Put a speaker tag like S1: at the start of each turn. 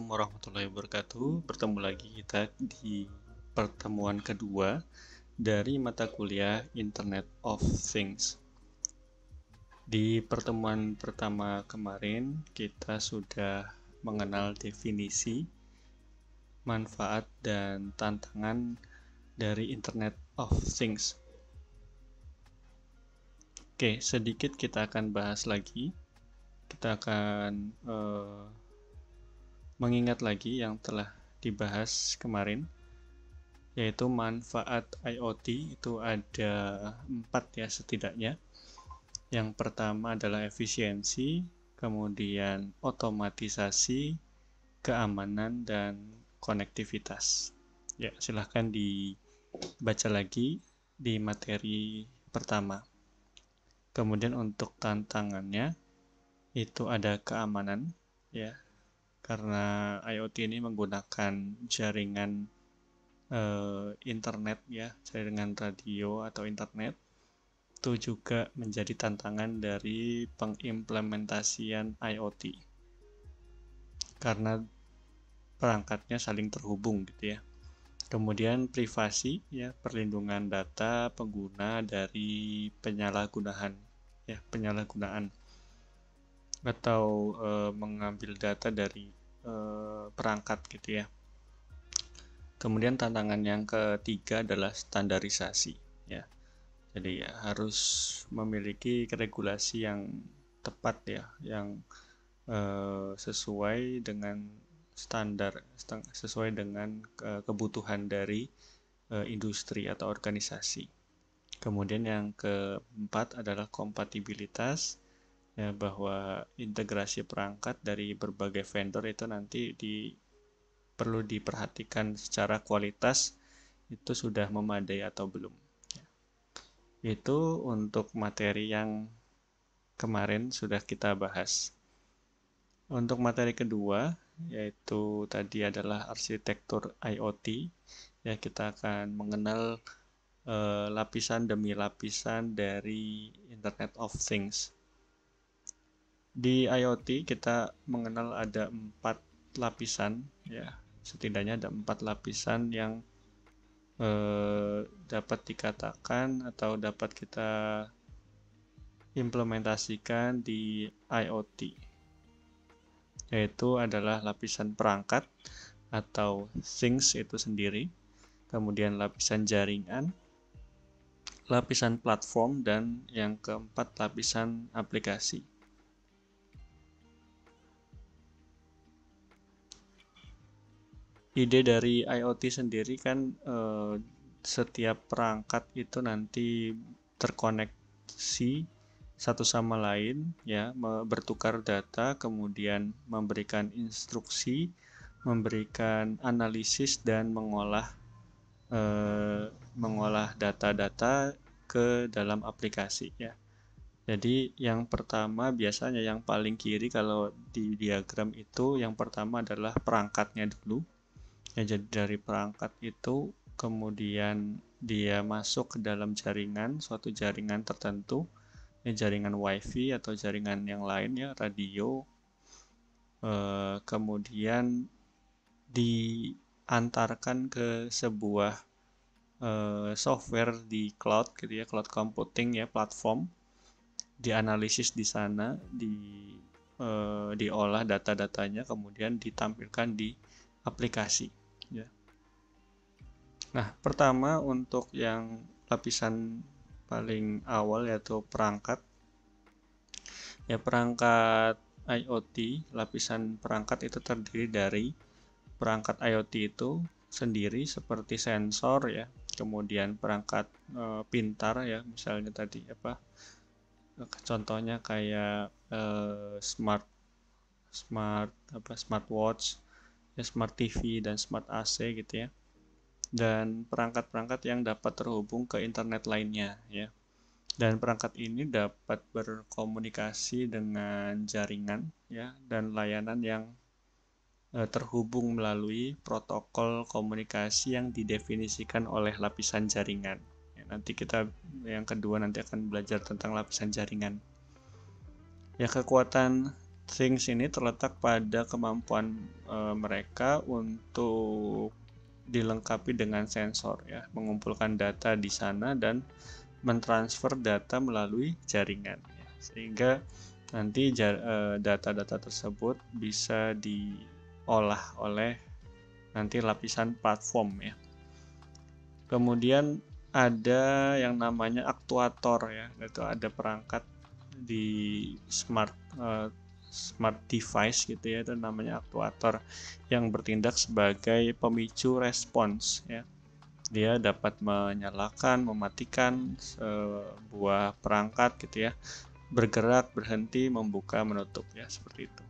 S1: Assalamualaikum warahmatullahi wabarakatuh. Bertemu lagi kita di pertemuan kedua dari mata kuliah Internet of Things. Di pertemuan pertama kemarin kita sudah mengenal definisi, manfaat, dan tantangan dari Internet of Things. Oke, sedikit kita akan bahas lagi. Kita akan mengingat lagi yang telah dibahas kemarin, yaitu manfaat IoT itu ada 4 ya setidaknya. Yang pertama adalah efisiensi, kemudian otomatisasi, keamanan, dan konektivitas. Ya, silahkan dibaca lagi di materi pertama. Kemudian untuk tantangannya itu ada keamanan, ya, karena IoT ini menggunakan jaringan internet ya, jaringan radio atau internet. Itu juga menjadi tantangan dari pengimplementasian IoT karena perangkatnya saling terhubung gitu ya. Kemudian privasi ya, perlindungan data pengguna dari penyalahgunaan atau mengambil data dari perangkat gitu ya. Kemudian tantangan yang ketiga adalah standarisasi ya. Jadi ya harus memiliki regulasi yang tepat ya, yang sesuai dengan standar, sesuai dengan kebutuhan dari industri atau organisasi. Kemudian yang keempat adalah kompatibilitas, ya, bahwa integrasi perangkat dari berbagai vendor itu nanti perlu diperhatikan secara kualitas itu sudah memadai atau belum. Itu untuk materi yang kemarin sudah kita bahas. Untuk materi kedua, yaitu tadi adalah arsitektur IoT, ya kita akan mengenal lapisan demi lapisan dari Internet of Things. Di IoT kita mengenal ada 4 lapisan, ya setidaknya ada 4 lapisan yang dapat dikatakan atau dapat kita implementasikan di IoT, yaitu adalah lapisan perangkat atau things itu sendiri, kemudian lapisan jaringan, lapisan platform, dan yang keempat lapisan aplikasi. Ide dari IoT sendiri kan setiap perangkat itu nanti terkoneksi satu sama lain ya, bertukar data, kemudian memberikan instruksi, memberikan analisis, dan mengolah data-data ke dalam aplikasi ya. Jadi yang pertama biasanya yang paling kiri kalau di diagram itu yang pertama adalah perangkatnya dulu. Ya, jadi dari perangkat itu kemudian dia masuk ke dalam jaringan, suatu jaringan tertentu, ya, jaringan WiFi atau jaringan yang lain ya, radio. Kemudian diantarkan ke sebuah software di cloud gitu ya, cloud computing ya, platform. Dianalisis di sana, diolah data-datanya, kemudian ditampilkan di aplikasi ya. Nah, pertama untuk yang lapisan paling awal yaitu perangkat. Ya, perangkat IoT, lapisan perangkat itu terdiri dari perangkat IoT itu sendiri seperti sensor ya, kemudian perangkat pintar ya, misalnya tadi contohnya kayak smartwatch, ya, smart TV dan smart AC gitu ya. Dan perangkat-perangkat yang dapat terhubung ke internet lainnya ya. Dan perangkat ini dapat berkomunikasi dengan jaringan ya, dan layanan yang terhubung melalui protokol komunikasi yang didefinisikan oleh lapisan jaringan. Ya, nanti kita yang kedua nanti akan belajar tentang lapisan jaringan. Ya, kekuatan things ini terletak pada kemampuan mereka untuk dilengkapi dengan sensor ya, mengumpulkan data di sana dan mentransfer data melalui jaringan ya. Sehingga nanti data-data tersebut bisa diolah oleh nanti lapisan platform ya. Kemudian ada yang namanya aktuator ya, itu ada perangkat di smart device gitu ya, itu namanya aktuator yang bertindak sebagai pemicu respons ya. Dia dapat menyalakan, mematikan sebuah perangkat gitu ya, bergerak, berhenti, membuka, menutup ya, seperti itu.